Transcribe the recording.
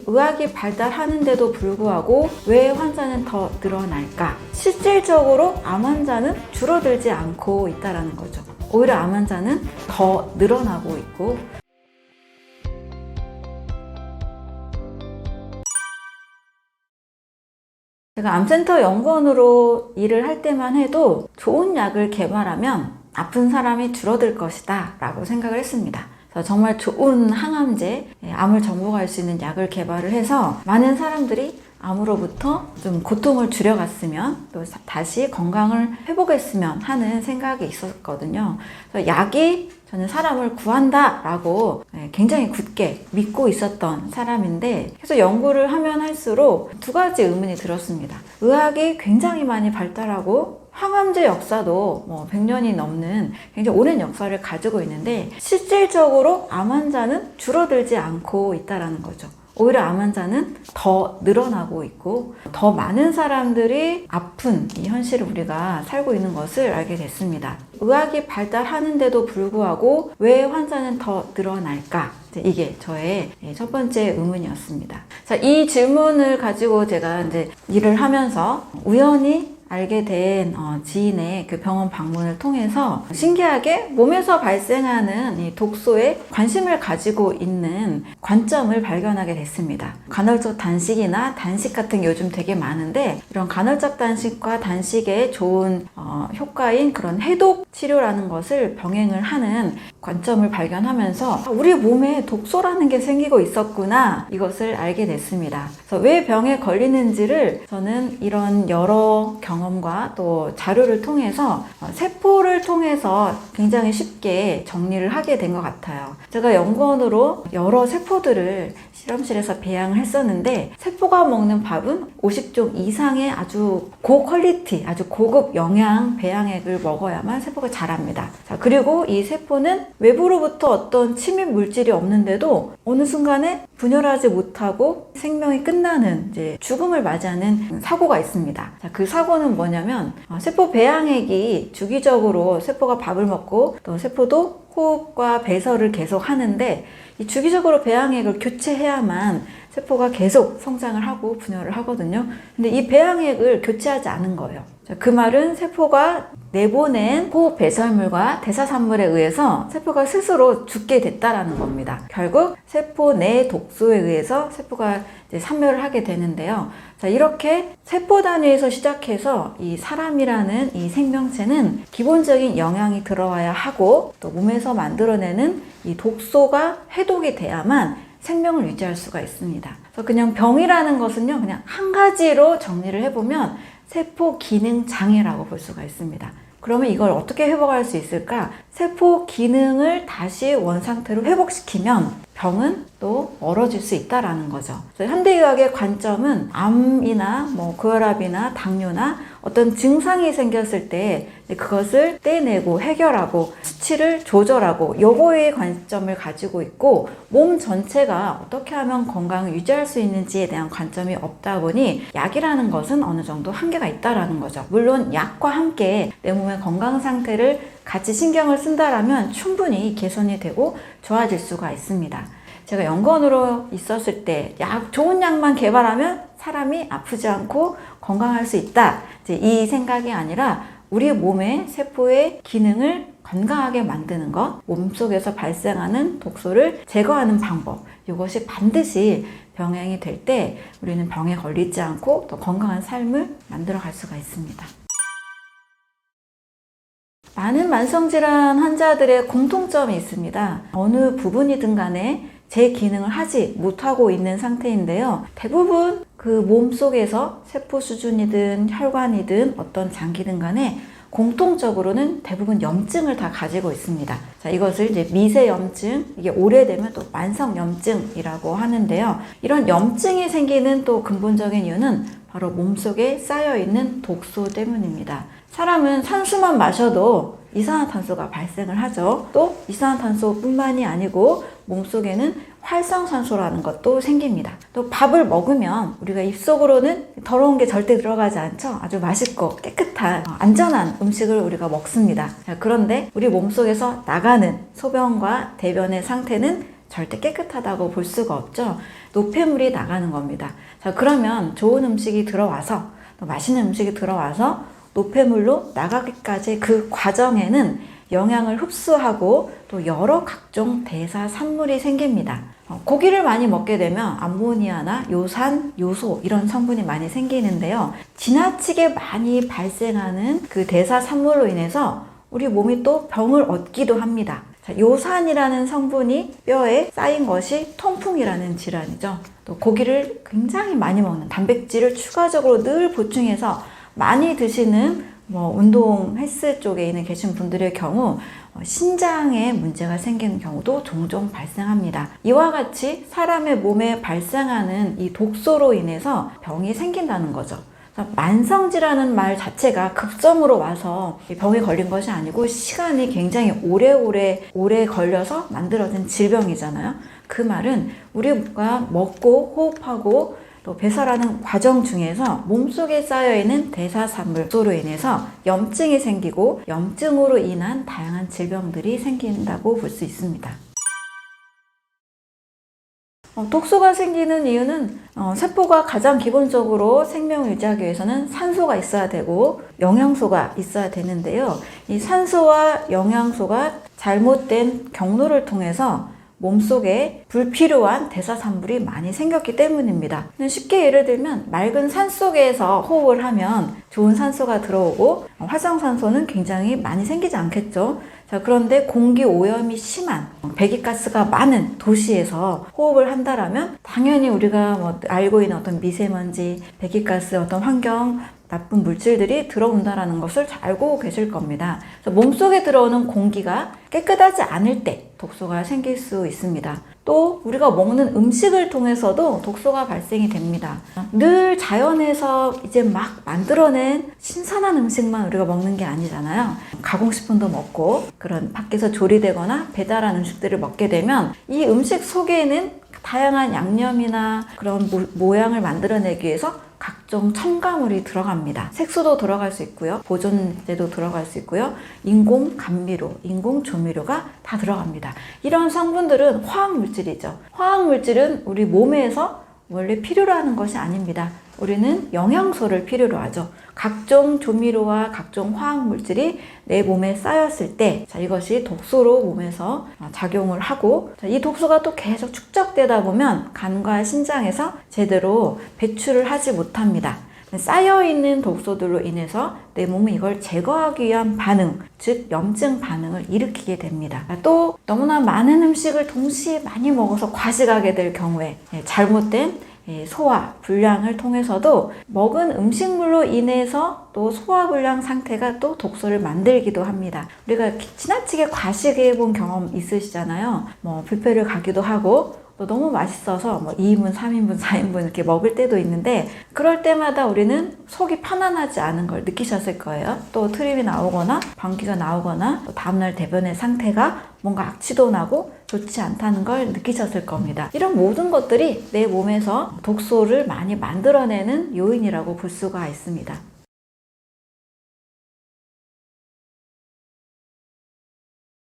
의학이 발달하는데도 불구하고 왜 환자는 더 늘어날까? 실질적으로 암 환자는 줄어들지 않고 있다는 거죠. 오히려 암 환자는 더 늘어나고 있고, 제가 암센터 연구원으로 일을 할 때만 해도 좋은 약을 개발하면 아픈 사람이 줄어들 것이다 라고 생각을 했습니다. 그래서 정말 좋은 항암제, 암을 정복할 수 있는 약을 개발을 해서 많은 사람들이 암으로부터 좀 고통을 줄여갔으면 또 다시 건강을 회복했으면 하는 생각이 있었거든요. 그래서 약이 저는 사람을 구한다 라고 굉장히 굳게 믿고 있었던 사람인데, 계속 연구를 하면 할수록 두 가지 의문이 들었습니다. 의학이 굉장히 많이 발달하고 항암제 역사도 100년이 넘는 굉장히 오랜 역사를 가지고 있는데 실질적으로 암 환자는 줄어들지 않고 있다는 거죠. 오히려 암 환자는 더 늘어나고 있고 더 많은 사람들이 아픈 이 현실을 우리가 살고 있는 것을 알게 됐습니다. 의학이 발달하는데도 불구하고 왜 환자는 더 늘어날까? 이게 저의 첫 번째 의문이었습니다. 자, 이 질문을 가지고 제가 이제 일을 하면서 우연히 알게 된 지인의 그 병원 방문을 통해서 신기하게 몸에서 발생하는 이 독소에 관심을 가지고 있는 관점을 발견하게 됐습니다. 간헐적 단식이나 단식 같은 게 요즘 되게 많은데, 이런 간헐적 단식과 단식의 좋은 효과인 그런 해독 치료라는 것을 병행을 하는 관점을 발견하면서 우리 몸에 독소라는 게 생기고 있었구나, 이것을 알게 됐습니다. 그래서 왜 병에 걸리는지를 저는 이런 여러 경험과 또 자료를 통해서 세포를 통해서 굉장히 쉽게 정리를 하게 된 것 같아요. 제가 연구원으로 여러 세포들을 실험실에서 배양을 했었는데, 세포가 먹는 밥은 50종 이상의 아주 고퀄리티, 아주 고급 영양 배양액을 먹어야만 세포가 자랍니다. 자, 그리고 이 세포는 외부로부터 어떤 침입 물질이 없는데도 어느 순간에 분열하지 못하고 생명이 끝나는 이제 죽음을 맞이하는 사고가 있습니다. 자, 그 사고는 뭐냐면 세포 배양액이 주기적으로 세포가 밥을 먹고 또 세포도 호흡과 배설을 계속 하는데, 이 주기적으로 배양액을 교체해야만 세포가 계속 성장을 하고 분열을 하거든요. 근데 이 배양액을 교체하지 않은 거예요. 그 말은 세포가 내보낸 호흡 배설물과 대사산물에 의해서 세포가 스스로 죽게 됐다라는 겁니다. 결국 세포 내 독소에 의해서 세포가 이제 산멸을 하게 되는데요. 자, 이렇게 세포 단위에서 시작해서 이 사람이라는 이 생명체는 기본적인 영양이 들어와야 하고, 또 몸에서 만들어내는 이 독소가 해독이 돼야만 생명을 유지할 수가 있습니다. 그래서 그냥 병이라는 것은요, 그냥 한 가지로 정리를 해보면 세포 기능 장애라고 볼 수가 있습니다. 그러면 이걸 어떻게 회복할 수 있을까? 세포 기능을 다시 원상태로 회복시키면 병은 또 멀어질 수 있다라는 거죠. 현대의학의 관점은 암이나 고혈압이나 당뇨나 어떤 증상이 생겼을 때 그것을 떼내고 해결하고 수치를 조절하고 요거의 관점을 가지고 있고, 몸 전체가 어떻게 하면 건강을 유지할 수 있는지에 대한 관점이 없다 보니 약이라는 것은 어느 정도 한계가 있다라는 거죠. 물론 약과 함께 내 몸의 건강 상태를 같이 신경을 쓴다라면 충분히 개선이 되고 좋아질 수가 있습니다. 제가 연구원으로 있었을 때 좋은 약만 개발하면 사람이 아프지 않고 건강할 수 있다, 이제 이 생각이 아니라 우리 몸의 세포의 기능을 건강하게 만드는 것, 몸속에서 발생하는 독소를 제거하는 방법, 이것이 반드시 병행이 될 때 우리는 병에 걸리지 않고 더 건강한 삶을 만들어갈 수가 있습니다. 많은 만성질환 환자들의 공통점이 있습니다. 어느 부분이든 간에 제 기능을 하지 못하고 있는 상태인데요. 대부분 그 몸속에서 세포 수준이든 혈관이든 어떤 장기든 간에 공통적으로는 대부분 염증을 다 가지고 있습니다. 자, 이것을 이제 미세염증, 이게 오래되면 또 만성염증이라고 하는데요. 이런 염증이 생기는 또 근본적인 이유는 바로 몸속에 쌓여있는 독소 때문입니다. 사람은 산수만 마셔도 이산화탄소가 발생을 하죠. 또 이산화탄소뿐만이 아니고 몸속에는 활성산소라는 것도 생깁니다. 또 밥을 먹으면 우리가 입속으로는 더러운 게 절대 들어가지 않죠. 아주 맛있고 깨끗한 안전한 음식을 우리가 먹습니다. 자, 그런데 우리 몸속에서 나가는 소변과 대변의 상태는 절대 깨끗하다고 볼 수가 없죠. 노폐물이 나가는 겁니다. 자, 그러면 좋은 음식이 들어와서, 또 맛있는 음식이 들어와서 노폐물로 나가기까지 그 과정에는 영양을 흡수하고 또 여러 각종 대사 산물이 생깁니다. 고기를 많이 먹게 되면 암모니아나 요산, 요소 이런 성분이 많이 생기는데요. 지나치게 많이 발생하는 그 대사 산물로 인해서 우리 몸이 또 병을 얻기도 합니다. 자, 요산이라는 성분이 뼈에 쌓인 것이 통풍이라는 질환이죠. 또 고기를 굉장히 많이 먹는, 단백질을 추가적으로 늘 보충해서 많이 드시는 운동 헬스 쪽에 계신 분들의 경우 신장에 문제가 생기는 경우도 종종 발생합니다. 이와 같이 사람의 몸에 발생하는 이 독소로 인해서 병이 생긴다는 거죠. 만성질환은 말 자체가 급성으로 와서 병에 걸린 것이 아니고 시간이 굉장히 오래 걸려서 만들어진 질병이잖아요. 그 말은 우리가 먹고 호흡하고 또 배설하는 과정 중에서 몸속에 쌓여있는 대사산물로 인해서 염증이 생기고 염증으로 인한 다양한 질병들이 생긴다고 볼 수 있습니다. 독소가 생기는 이유는 세포가 가장 기본적으로 생명을 유지하기 위해서는 산소가 있어야 되고 영양소가 있어야 되는데요. 이 산소와 영양소가 잘못된 경로를 통해서 몸속에 불필요한 대사산물이 많이 생겼기 때문입니다. 쉽게 예를 들면 맑은 산 속에서 호흡을 하면 좋은 산소가 들어오고 활성산소는 굉장히 많이 생기지 않겠죠. 자, 그런데 공기 오염이 심한 배기가스가 많은 도시에서 호흡을 한다라면 당연히 우리가 알고 있는 어떤 미세먼지, 배기가스, 어떤 환경 나쁜 물질들이 들어온다는 것을 잘 알고 계실 겁니다. 몸속에 들어오는 공기가 깨끗하지 않을 때 독소가 생길 수 있습니다. 또 우리가 먹는 음식을 통해서도 독소가 발생이 됩니다. 늘 자연에서 이제 막 만들어낸 신선한 음식만 우리가 먹는 게 아니잖아요. 가공식품도 먹고 그런 밖에서 조리되거나 배달한 음식들을 먹게 되면 이 음식 속에는 다양한 양념이나 그런 모양을 만들어내기 위해서 각종 첨가물이 들어갑니다. 색소도 들어갈 수 있고요. 보존제도 들어갈 수 있고요. 인공 감미료, 인공 조미료가 다 들어갑니다. 이런 성분들은 화학물질이죠. 화학물질은 우리 몸에서 원래 필요로 하는 것이 아닙니다. 우리는 영양소를 필요로 하죠. 각종 조미료와 각종 화학물질이 내 몸에 쌓였을 때 이것이 독소로 몸에서 작용을 하고 이 독소가 또 계속 축적되다 보면 간과 신장에서 제대로 배출을 하지 못합니다. 쌓여있는 독소들로 인해서 내 몸은 이걸 제거하기 위한 반응, 즉 염증 반응을 일으키게 됩니다. 또 너무나 많은 음식을 동시에 많이 먹어서 과식하게 될 경우에 잘못된 소화 불량을 통해서도 먹은 음식물로 인해서 또 소화불량 상태가 또 독소를 만들기도 합니다. 우리가 지나치게 과식해 본 경험 있으시잖아요. 뷔페를 가기도 하고 또 너무 맛있어서 2인분, 3인분, 4인분 이렇게 먹을 때도 있는데 그럴 때마다 우리는 속이 편안하지 않은 걸 느끼셨을 거예요. 또 트림이 나오거나 방귀가 나오거나 또 다음날 대변의 상태가 뭔가 악취도 나고 좋지 않다는 걸 느끼셨을 겁니다. 이런 모든 것들이 내 몸에서 독소를 많이 만들어내는 요인이라고 볼 수가 있습니다.